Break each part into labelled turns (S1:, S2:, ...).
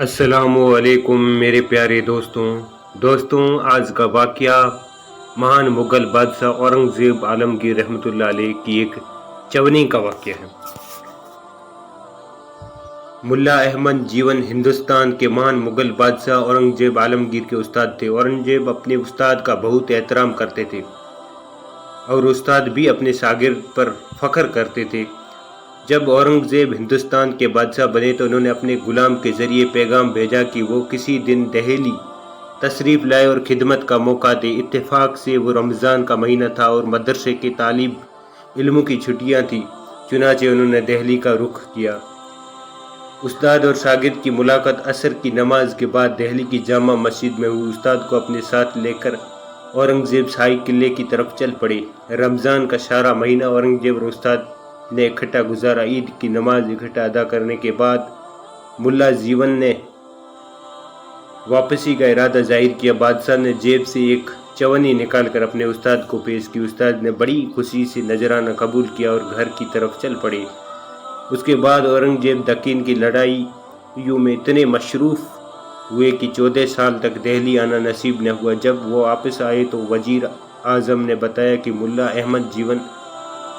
S1: अस्सलामुअलैकुम मेरे प्यारे दोस्तों आज का वाक़या महान मुग़ल बादशाह औरंगज़ेब आलमगीर रहमतुल्लाह अलैह की एक चवनी का वाक़या है। मुल्ला अहमद जीवन हिंदुस्तान के महान मुग़ल बादशाह औरंगज़ेब आलमगीर के उस्ताद थे। औरंगज़ेब अपने उस्ताद का बहुत एहतराम करते थे और उस्ताद भी अपने शागिर्द पर फ़ख्र करते थे। जब औरंगज़ेब हिंदुस्तान के बादशाह बने तो उन्होंने अपने गुलाम के ज़रिए पैगाम भेजा कि वो किसी दिन दिल्ली तशरीफ़ लाए और खिदमत का मौका दे। इत्तेफाक से वो रमज़ान का महीना था और मदरसे के तालिब इल्मों की छुट्टियां थी, चुनाचे उन्होंने दिल्ली का रुख किया। उस्ताद और शागिर्द की मुलाकात असर की नमाज के बाद दिल्ली की जामा मस्जिद में हुई। उस्ताद को अपने साथ लेकर औरंगज़ेब शाही किले की तरफ चल पड़े। रमज़ान का सारा महीना औरंगज़ेब और उस्ताद ने इकट्ठा गुजारा। ईद की नमाज इकट्ठा अदा करने के बाद मुल्ला जीवन ने वापसी का इरादा जाहिर किया। बादशाह ने जेब से एक चवन्नी निकालकर अपने उस्ताद को पेश की। उस्ताद ने बड़ी खुशी से नजराना कबूल किया और घर की तरफ चल पड़े। उसके बाद औरंगज़ेब दक्कन की लड़ाइयों में इतने मशरूफ़ हुए कि 14 साल तक दिल्ली आना नसीब न हुआ। जब वो वापस आए तो वज़ीर आज़म ने बताया कि मुल्ला अहमद जीवन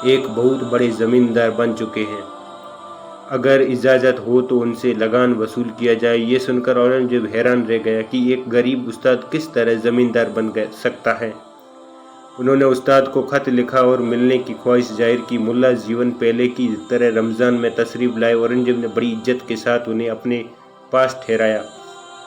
S1: एक बहुत बड़े ज़मींदार बन चुके हैं, अगर इजाज़त हो तो उनसे लगान वसूल किया जाए। ये सुनकर औरंगज़ेब हैरान रह गया कि एक गरीब उस्ताद किस तरह ज़मींदार बन सकता है। उन्होंने उस्ताद को ख़त लिखा और मिलने की ख्वाहिश जाहिर की। मुल्ला जीवन पहले की तरह रमज़ान में तशरीफ़ लाए। औरंगज़ेब ने बड़ी इज्जत के साथ उन्हें अपने पास ठहराया।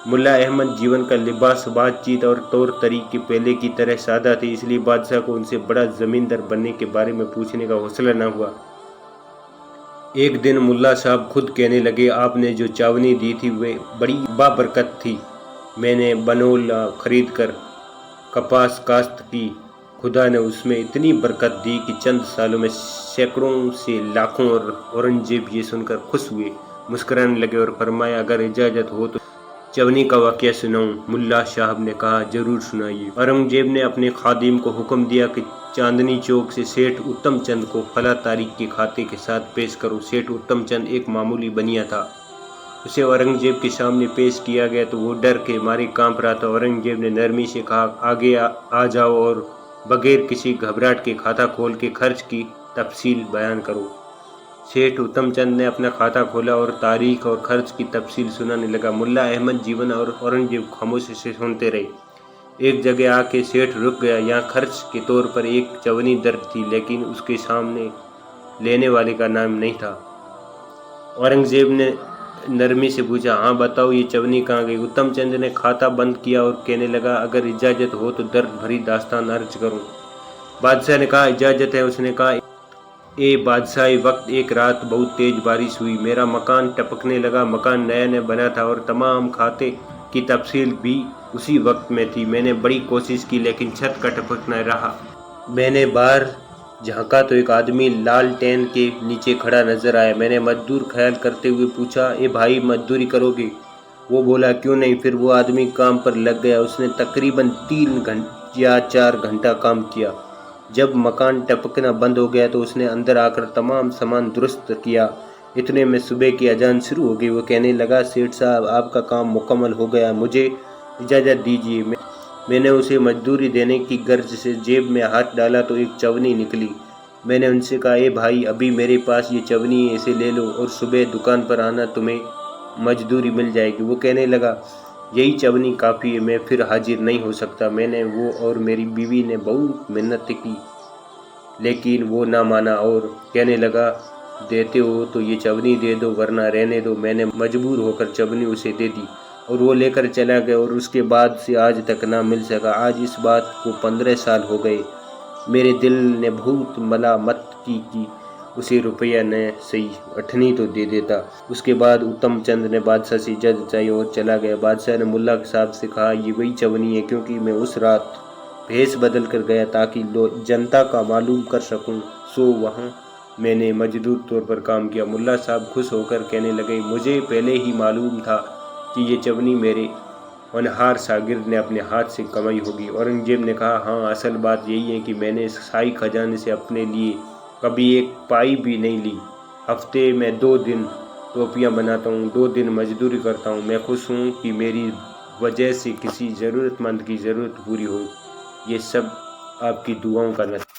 S1: मुल्ला अहमद जीवन का लिबास, बातचीत और तौर तरीके पहले की तरह सादा थे, इसलिए बादशाह को उनसे बड़ा ज़मींदार बनने के बारे में पूछने का हौसला न हुआ। एक दिन मुल्ला साहब खुद कहने लगे, आपने जो चावनी दी थी वे बड़ी बाबरकत थी। मैंने बनोल खरीद कर कपास काश्त की। खुदा ने उसमें इतनी बरकत दी कि चंद सालों में सैकड़ों से लाखों। और औरंगज़ेब ये सुनकर खुश हुए, मुस्कुराने लगे और फरमाया, अगर इजाज़त हो तो चवनी का वाक़या सुनाऊं। मुल्ला साहब ने कहा, जरूर सुनाइए। औरंगज़ेब ने अपने खादिम को हुक्म दिया कि चांदनी चौक से सेठ उत्तम चंद को फला तारीख के खाते के साथ पेश करो। सेठ उत्तम चंद एक मामूली बनिया था। उसे औरंगज़ेब के सामने पेश किया गया तो वो डर के मारे कांप रहा था। औरंगज़ेब ने नरमी से कहा, आगे आ जाओ और बगैर किसी घबराहट के खाता खोल के खर्च की तफसील बयान करो। सेठ उत्तम चंद ने अपना खाता खोला और तारीख और खर्च की तफसील सुनाने लगा। मुल्ला अहमद जीवन और औरंगज़ेब खामोशी से सुनते रहे। एक जगह आके सेठ रुक गया। यहाँ खर्च के तौर पर एक चवनी दर्ज थी, लेकिन उसके सामने लेने वाले का नाम नहीं था। औरंगज़ेब ने नरमी से पूछा, हाँ बताओ, ये चवनी कहाँ गई? उत्तम चंद ने खाता बंद किया और कहने लगा, अगर इजाज़त हो तो दर्द भरी दास्तान अर्ज करूँ। बादशाह ने कहा, इजाज़त है। उसने कहा, ए बादशाही वक्त एक रात बहुत तेज बारिश हुई। मेरा मकान टपकने लगा। मकान नया नया बना था और तमाम खाते की तफसील भी उसी वक्त में थी। मैंने बड़ी कोशिश की लेकिन छत का टपकना रहा। मैंने बाहर झांका तो एक आदमी लालटेन के नीचे खड़ा नजर आया। मैंने मजदूर ख्याल करते हुए पूछा, ए भाई मजदूरी करोगे? वो बोला, क्यों नहीं। फिर वो आदमी काम पर लग गया। उसने तकरीबन 3 या 4 घंटा काम किया। जब मकान टपकना बंद हो गया तो उसने अंदर आकर तमाम सामान दुरुस्त किया। इतने में सुबह की अजान शुरू हो गई। वो कहने लगा, सेठ साहब आपका काम मुकम्मल हो गया, मुझे इजाज़त दीजिए। मैंने उसे मजदूरी देने की गर्ज से जेब में हाथ डाला तो एक चवनी निकली। मैंने उनसे कहा, ए भाई अभी मेरे पास ये चवनी है, इसे ले लो और सुबह दुकान पर आना, तुम्हें मजदूरी मिल जाएगी। वो कहने लगा, यही चवनी काफ़ी है, मैं फिर हाजिर नहीं हो सकता। मैंने वो और मेरी बीवी ने बहुत मेहनत की लेकिन वो ना माना और कहने लगा, देते हो तो ये चवनी दे दो वरना रहने दो। मैंने मजबूर होकर चवनी उसे दे दी और वो लेकर चला गया और उसके बाद से आज तक ना मिल सका। आज इस बात को 15 साल हो गए। मेरे दिल ने बहुत मलामत की कि उसे रुपया न सही अठनी तो दे देता। उसके बाद उत्तम चंद ने बादशाह से इजाज़त चाहिए और चला गया। बादशाह ने मुल्ला साहब से कहा, ये वही चवनी है, क्योंकि मैं उस रात भेस बदल कर गया ताकि जनता का मालूम कर सकूं, सो वहाँ मैंने मजदूर तौर पर काम किया। मुल्ला साहब खुश होकर कहने लगे, मुझे पहले ही मालूम था कि ये चवनी मेरे होनहार शागिर्द ने अपने हाथ से कमाई होगी। औरंगज़ेब ने कहा, हाँ असल बात यही है कि मैंने शाही खजाने से अपने लिए कभी एक पाई भी नहीं ली। हफ्ते में 2 दिन ٹوپیاں بناتا ہوں، 2 دن مزدوری کرتا ہوں۔ میں خوش ہوں کہ میری وجہ سے کسی ضرورت مند کی ضرورت پوری ہو۔ یہ سب آپ کی دعاؤں کا نتیجہ